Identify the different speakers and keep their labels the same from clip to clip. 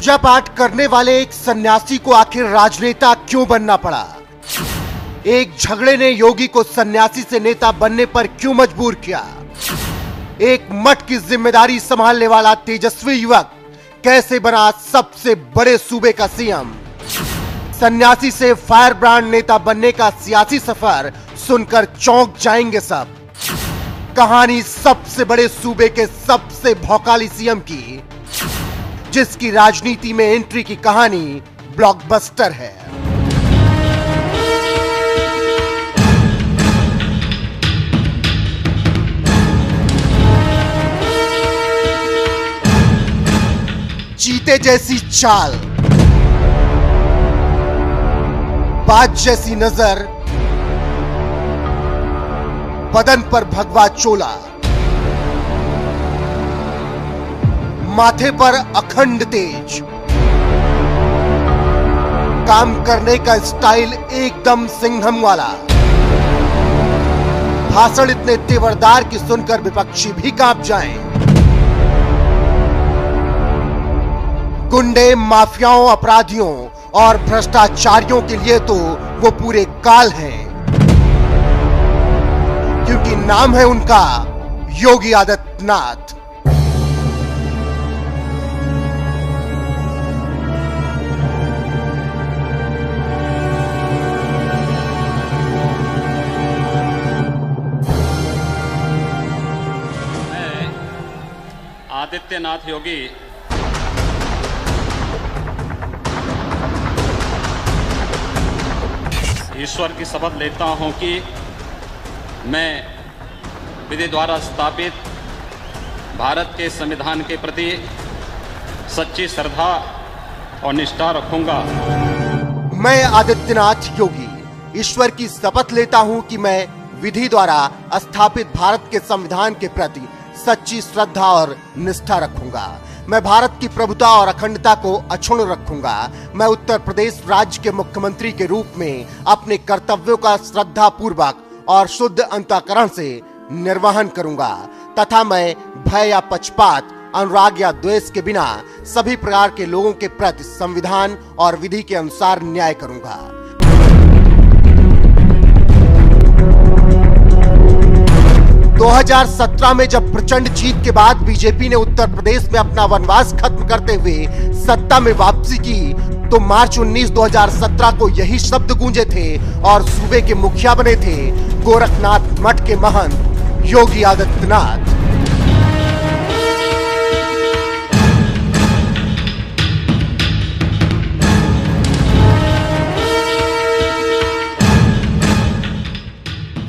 Speaker 1: पूजा पाठ करने वाले एक सन्यासी को आखिर राजनेता क्यों बनना पड़ा? एक झगड़े ने योगी को सन्यासी से नेता बनने पर क्यों मजबूर किया? एक मठ की जिम्मेदारी संभालने वाला तेजस्वी युवक कैसे बना सबसे बड़े सूबे का सीएम? सन्यासी से फायर ब्रांड नेता बनने का सियासी सफर सुनकर चौंक जाएंगे सब। कहानी सबसे बड़े सूबे के सबसे भौकाली सीएम की, जिसकी राजनीति में एंट्री की कहानी ब्लॉकबस्टर है। चीते जैसी चाल, बाज जैसी नजर, बदन पर भगवा चोला, माथे पर अखंड तेज, काम करने का स्टाइल एकदम सिंघम वाला, भाषण इतने तेवरदार कि सुनकर विपक्षी भी कांप जाएं। गुंडे, माफियाओं, अपराधियों और भ्रष्टाचारियों के लिए तो वो पूरे काल हैं, क्योंकि नाम है उनका योगी आदित्यनाथ।
Speaker 2: मैं आदित्यनाथ योगी ईश्वर की शपथ लेता हूं कि मैं विधि द्वारा स्थापित भारत के संविधान के प्रति सच्ची श्रद्धा और निष्ठा रखूंगा।
Speaker 1: मैं आदित्यनाथ योगी ईश्वर की शपथ लेता हूं कि मैं विधि द्वारा स्थापित भारत के संविधान के प्रति सच्ची श्रद्धा और निष्ठा रखूंगा। मैं भारत की प्रभुता और अखंडता को अक्षुण्ण रखूंगा। मैं उत्तर प्रदेश राज्य के मुख्यमंत्री के रूप में अपने कर्तव्यों का श्रद्धा पूर्वक और शुद्ध अंतःकरण से निर्वहन करूंगा तथा मैं भय या पक्षपात, अनुराग या द्वेष के बिना सभी प्रकार के लोगों के प्रति संविधान और विधि के अनुसार न्याय करूंगा। दो 2017 में जब प्रचंड जीत के बाद बीजेपी ने उत्तर प्रदेश में अपना वनवास खत्म करते हुए सत्ता में वापसी की, तो मार्च 19, 2017 को यही शब्द गूंजे थे और सूबे के मुखिया बने थे गोरखनाथ मठ के महंत योगी आदित्यनाथ।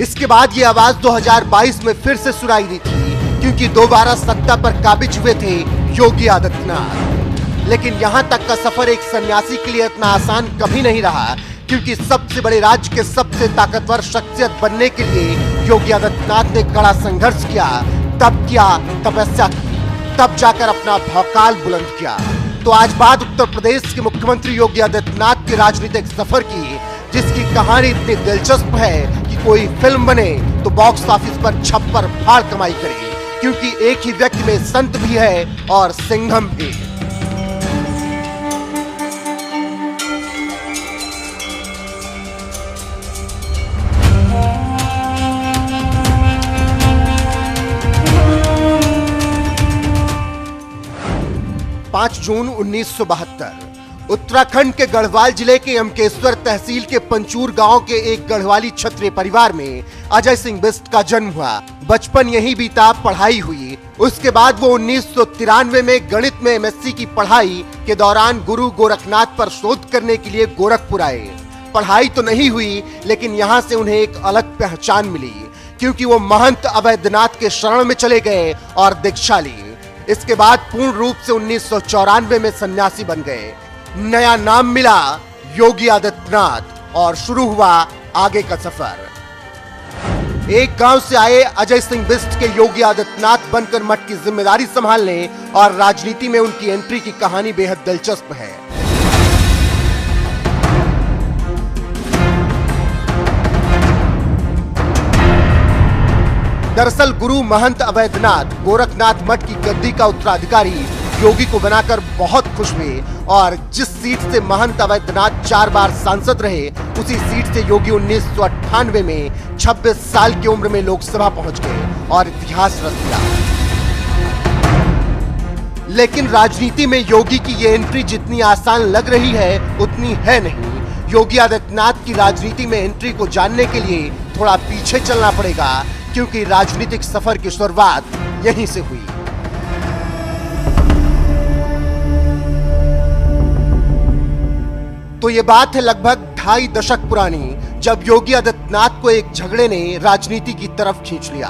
Speaker 1: इसके बाद ये आवाज 2022 में फिर से सुनाई दी थी, क्योंकि दोबारा सत्ता पर काबिज हुए थे योगी आदित्यनाथ। लेकिन यहां तक का सफर एक सन्यासी के लिए इतना आसान कभी नहीं रहा, क्योंकि सबसे बड़े राज्य के सबसे ताकतवर शख्सियत बनने के लिए योगी आदित्यनाथ ने कड़ा संघर्ष किया, तब किया तपस्या की, तब जाकर अपना भौकाल बुलंद किया। तो आज बात उत्तर प्रदेश के मुख्यमंत्री योगी आदित्यनाथ के राजनीतिक सफर की, जिसकी कहानी इतनी दिलचस्प है कि कोई फिल्म बने तो बॉक्स ऑफिस पर छप्पर फाड़ कमाई करे, क्योंकि एक ही व्यक्ति में संत भी है और सिंघम भी। जून 1972 उत्तराखंड के गढ़वाल जिले के यमकेश्वर तहसील के पंचूर गांव के एक गढ़वाली क्षत्रिय परिवार में अजय सिंह बिष्ट का जन्म हुआ। बचपन यहीं बीता, पढ़ाई हुई। उसके बाद वो 1993 में गणित में एमएससी की पढ़ाई के दौरान गुरु गोरखनाथ पर शोध करने के लिए गोरखपुर आए। पढ़ाई तो नहीं हुई, लेकिन यहाँ से उन्हें एक अलग पहचान मिली, क्योंकि वो महंत अवैधनाथ के शरण में चले गए और दीक्षा ली। इसके बाद पूर्ण रूप से 1994 में सन्यासी बन गए। नया नाम मिला योगी आदित्यनाथ और शुरू हुआ आगे का सफर। एक गांव से आए अजय सिंह बिष्ट के योगी आदित्यनाथ बनकर मठ की जिम्मेदारी संभालने और राजनीति में उनकी एंट्री की कहानी बेहद दिलचस्प है। दरअसल गुरु महंत अवैधनाथ गोरखनाथ मठ की गद्दी का उत्तराधिकारी योगी को बनाकर बहुत खुश हुए और जिस सीट से महंत अवैधनाथ 4 बार सांसद रहे, उसी सीट से योगी 1998 में 26 साल की उम्र में लोकसभा पहुंच गए और इतिहास रच दिया। लेकिन राजनीति में योगी की ये एंट्री जितनी आसान लग रही है उतनी है नहीं। योगी आदित्यनाथ की राजनीति में एंट्री को जानने के लिए थोड़ा पीछे चलना पड़ेगा, क्योंकि राजनीतिक सफर की शुरुआत यहीं से हुई। तो ये बात है लगभग 2.5 दशक पुरानी, जब योगी आदित्यनाथ को एक झगड़े ने राजनीति की तरफ खींच लिया।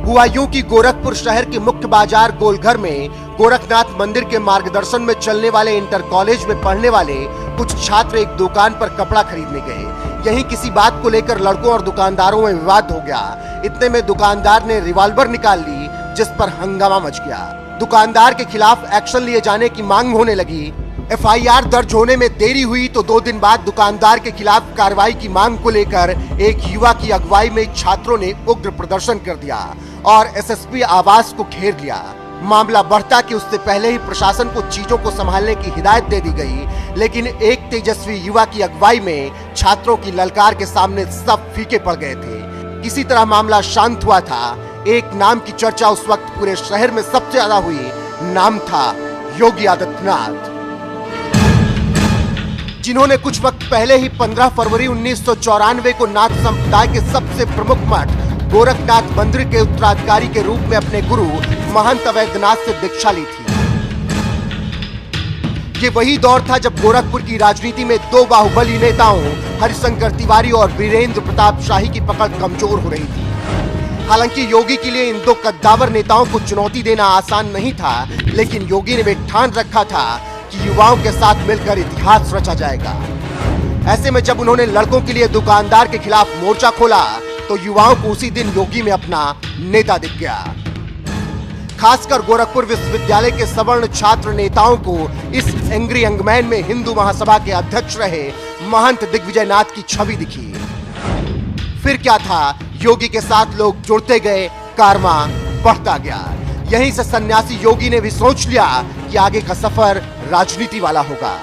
Speaker 1: हुआ यूं कि गोरखपुर शहर के मुख्य बाजार गोलघर में गोरखनाथ मंदिर के मार्गदर्शन में चलने वाले इंटर कॉलेज में पढ़ने वाले कुछ छात्र एक दुकान पर कपड़ा खरीदने गए। यहीं किसी बात को लेकर लड़कों और दुकानदारों में विवाद हो गया। इतने में दुकानदार ने रिवॉल्वर निकाल ली, जिस पर हंगामा मच गया। दुकानदार के खिलाफ एक्शन लिए जाने की मांग होने लगी। एफआईआर दर्ज होने में देरी हुई तो 2 दिन बाद दुकानदार के खिलाफ कार्रवाई की मांग को लेकर एक युवा की अगुवाई में छात्रों ने उग्र प्रदर्शन कर दिया और एसएसपी आवास को घेर लिया। मामला बढ़ता कि उससे पहले ही प्रशासन को चीजों को संभालने की हिदायत दे दी गई, लेकिन एक तेजस्वी युवा की अगुवाई में छात्रों की ललकार के सामने सब फीके पड़ गए थे। किसी तरह मामला शांत हुआ था। एक नाम की चर्चा उस वक्त पूरे शहर में सबसे ज्यादा हुई। नाम था योगी आदित्यनाथ, जिन्होंने कुछ वक्त पहले ही 15 फरवरी 1994 को नाथ संप्रदाय के सबसे प्रमुख मठ गोरखनाथ मंदिर के उत्तराधिकारी के रूप में अपने गुरु महंत अवैधनाथ से दीक्षा ली थी। ये वही दौर था जब गोरखपुर की राजनीति में 2 बाहुबली नेताओं हरिशंकर तिवारी और वीरेंद्र प्रताप शाही की पकड़ कमजोर हो रही थी। हालांकि योगी के लिए इन 2 कद्दावर नेताओं को चुनौती देना आसान नहीं था, लेकिन योगी ने भी ठान रखा था कि युवाओं के साथ मिलकर इतिहास रचा जाएगा। ऐसे में जब उन्होंने लड़कों के लिए दुकानदार के खिलाफ मोर्चा खोला तो युवाओं को उसी दिन योगी में अपना नेता दिख गया। खासकर गोरखपुर विश्वविद्यालय के सवर्ण छात्र नेताओं को इस एंग्री यंगमैन में हिंदू महासभा के अध्यक्ष रहे महंत दिग्विजयनाथ की छवि दिखी। फिर क्या था, योगी के साथ लोग जुड़ते गए, कारवां बढ़ता गया। यहीं से सन्यासी योगी ने भी सोच लिया कि आगे का सफर राजनीति वाला होगा।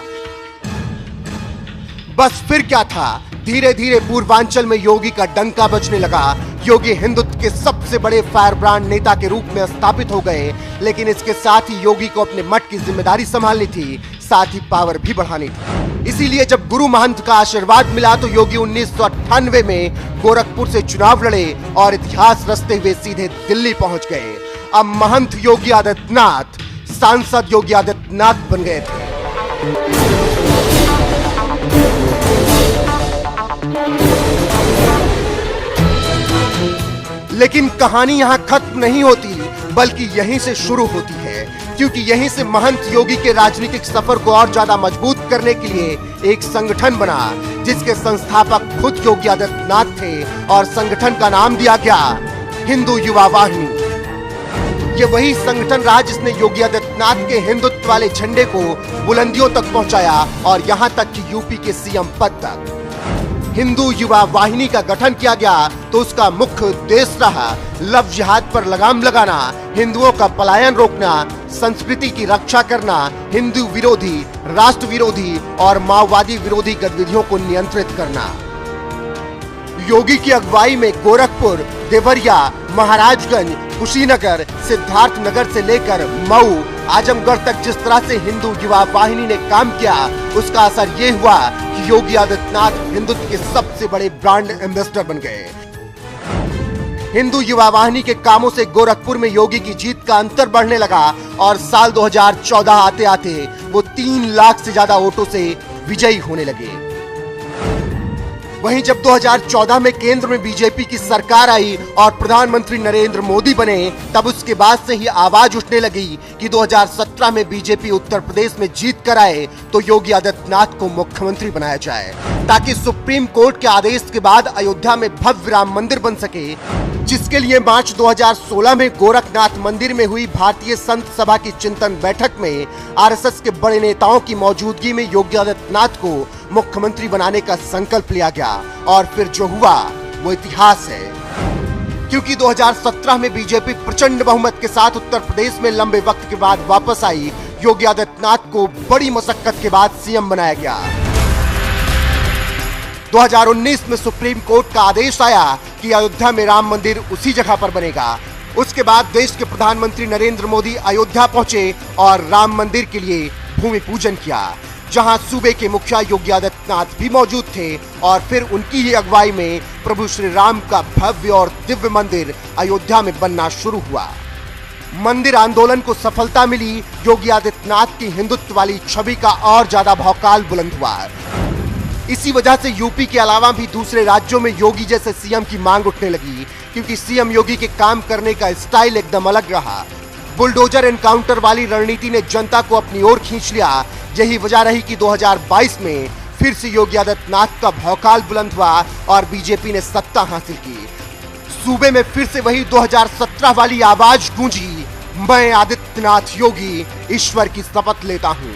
Speaker 1: बस फिर क्या था, धीरे धीरे पूर्वांचल में योगी का डंका बजने लगा। योगी हिंदुत्व के सबसे बड़े फायर ब्रांड नेता के रूप में स्थापित हो गए, लेकिन इसके साथ ही योगी को अपने मठ की जिम्मेदारी संभालनी थी, साथ ही पावर भी बढ़ानी थी। इसीलिए जब गुरु महंत का आशीर्वाद मिला तो योगी 1998 में गोरखपुर से चुनाव लड़े और इतिहास रचते हुए सीधे दिल्ली पहुंच गए। अब महंत योगी आदित्यनाथ सांसद योगी आदित्यनाथ बन गए थे। लेकिन कहानी यहाँ खत्म नहीं होती, बल्कि यहीं से शुरू होती है, क्योंकि यहीं से महंत योगी के राजनीतिक सफर को और ज्यादा मजबूत करने के लिए एक संगठन बना, जिसके संस्थापक खुद योगी आदित्यनाथ थे और संगठन का नाम दिया गया हिंदू युवा वाहिनी। ये वही संगठन रहा जिसने योगी आदित्यनाथ के हिंदुत्व वाले झंडे को बुलंदियों तक पहुंचाया और यहां तक कि यूपी के सीएम पद तक। हिंदू युवा वाहिनी का गठन किया गया तो उसका मुख्य उद्देश्य रहा लव जिहाद पर लगाम लगाना, हिंदुओं का पलायन रोकना, संस्कृति की रक्षा करना, हिंदू विरोधी, राष्ट्र विरोधी और माओवादी विरोधी गतिविधियों को नियंत्रित करना। योगी की अगुवाई में गोरखपुर, देवरिया, महाराजगंज, कुशीनगर, सिद्धार्थनगर से लेकर मऊ, आजमगढ़ तक जिस तरह से हिंदू युवा वाहिनी ने काम किया, उसका असर ये हुआ कि योगी आदित्यनाथ हिंदुत्व के सबसे बड़े ब्रांड एम्बेसडर बन गए। हिंदू युवा वाहिनी के कामों से गोरखपुर में योगी की जीत का अंतर बढ़ने लगा और साल 2014 आते आते वो 3 लाख से ज्यादा वोटों से विजयी होने लगे। वहीं जब 2014 में केंद्र में बीजेपी की सरकार आई और प्रधानमंत्री नरेंद्र मोदी बने, तब उसके बाद से ही आवाज उठने लगी कि 2017 में बीजेपी उत्तर प्रदेश में जीत कर आए तो योगी आदित्यनाथ को मुख्यमंत्री बनाया जाए, ताकि सुप्रीम कोर्ट के आदेश के बाद अयोध्या में भव्य राम मंदिर बन सके, जिसके लिए मार्च 2016 में गोरखनाथ मंदिर में हुई भारतीय संत सभा की चिंतन बैठक में आरएसएस के बड़े नेताओं की मौजूदगी में योगी आदित्यनाथ को मुख्यमंत्री बनाने का संकल्प लिया गया और फिर जो हुआ वो इतिहास है। क्योंकि 2017 में बीजेपी प्रचंड बहुमत के साथ उत्तर प्रदेश में लंबे वक्त के बाद वापस आई, योगी आदित्यनाथ को बड़ी मशक्कत के बाद सीएम बनाया गया। 2019 में सुप्रीम कोर्ट का आदेश आया कि अयोध्या में राम मंदिर उसी जगह पर बनेगा। उसके बाद देश के प्रधानमंत्री नरेंद्र मोदी अयोध्या पहुंचे और राम मंदिर के लिए भूमि पूजन किया, जहां सूबे के मुखिया योगी आदित्यनाथ भी मौजूद थे और फिर उनकी ही अगुवाई में प्रभु श्री राम का भव्य और दिव्य मंदिर अयोध्या में बनना शुरू हुआ। मंदिर आंदोलन को सफलता मिली, योगी आदित्यनाथ की हिंदुत्व वाली छवि का और ज्यादा भौकाल बुलंद हुआ। इसी वजह से यूपी के अलावा भी दूसरे राज्यों में योगी जैसे सीएम की मांग उठने लगी, क्योंकि सीएम योगी के काम करने का स्टाइल एकदम अलग रहा। बुलडोजर एनकाउंटर वाली रणनीति ने जनता को अपनी ओर खींच लिया। यही वजह रही कि 2022 में फिर से योगी आदित्यनाथ का भौकाल बुलंद हुआ और बीजेपी ने सत्ता हासिल की। सूबे में फिर से वही 2017 वाली आवाज गूंजी, मैं आदित्यनाथ योगी ईश्वर की शपथ लेता हूं।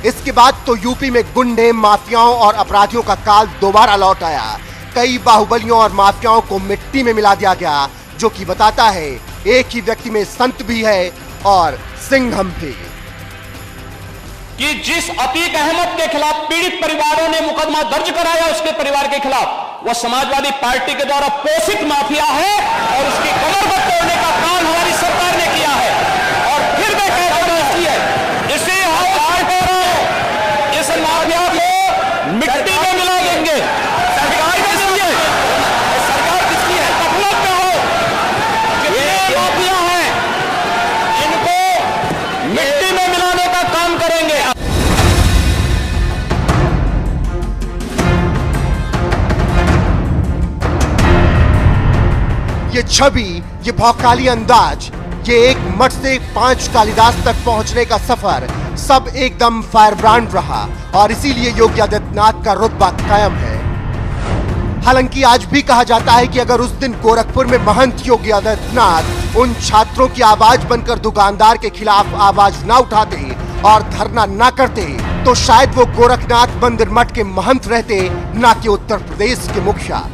Speaker 1: इसके बाद तो यूपी में गुंडे, माफियाओं और अपराधियों का काल दोबारा लौट आया। कई बाहुबलियों और माफियाओं को मिट्टी में मिला दिया गया, जो कि बताता है एक ही व्यक्ति में संत भी है और सिंघम भी।
Speaker 3: कि जिस अतीक अहमद के खिलाफ पीड़ित परिवारों ने मुकदमा दर्ज कराया, उसके परिवार के खिलाफ, वह समाजवादी पार्टी के द्वारा पोषित माफिया है और उसकी कमर पर तोड़ने का काम हमारी सरकार ने किया है। और फिर मैं कहता हूं इसे इस माफिया को मिट्टी में मिला देंगे। सरकार किसकी है? सरकार किसकी है? गफलत में हो। कितने माफिया हैं, इनको मिट्टी में मिलाने का काम करेंगे।
Speaker 1: ये छवि, ये भौकाली अंदाज, ये एक मठ से 5 कालिदास तक पहुंचने का सफर, सब एकदम फायर ब्रांड रहा और इसीलिए योगी आदित्यनाथ का रुतबा कायम है। हालांकि आज भी कहा जाता है कि अगर उस दिन गोरखपुर में महंत योगी आदित्यनाथ उन छात्रों की आवाज बनकर दुकानदार के खिलाफ आवाज ना उठाते और धरना ना करते, तो शायद वो गोरखनाथ मंदिर मठ के महंत रहते, ना कि उत्तर प्रदेश के मुखिया।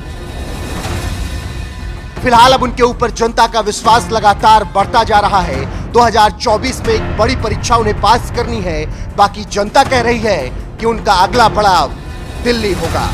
Speaker 1: फिलहाल अब उनके ऊपर जनता का विश्वास लगातार बढ़ता जा रहा है। 2024 में एक बड़ी परीक्षा उन्हें पास करनी है। बाकी जनता कह रही है कि उनका अगला पड़ाव दिल्ली होगा।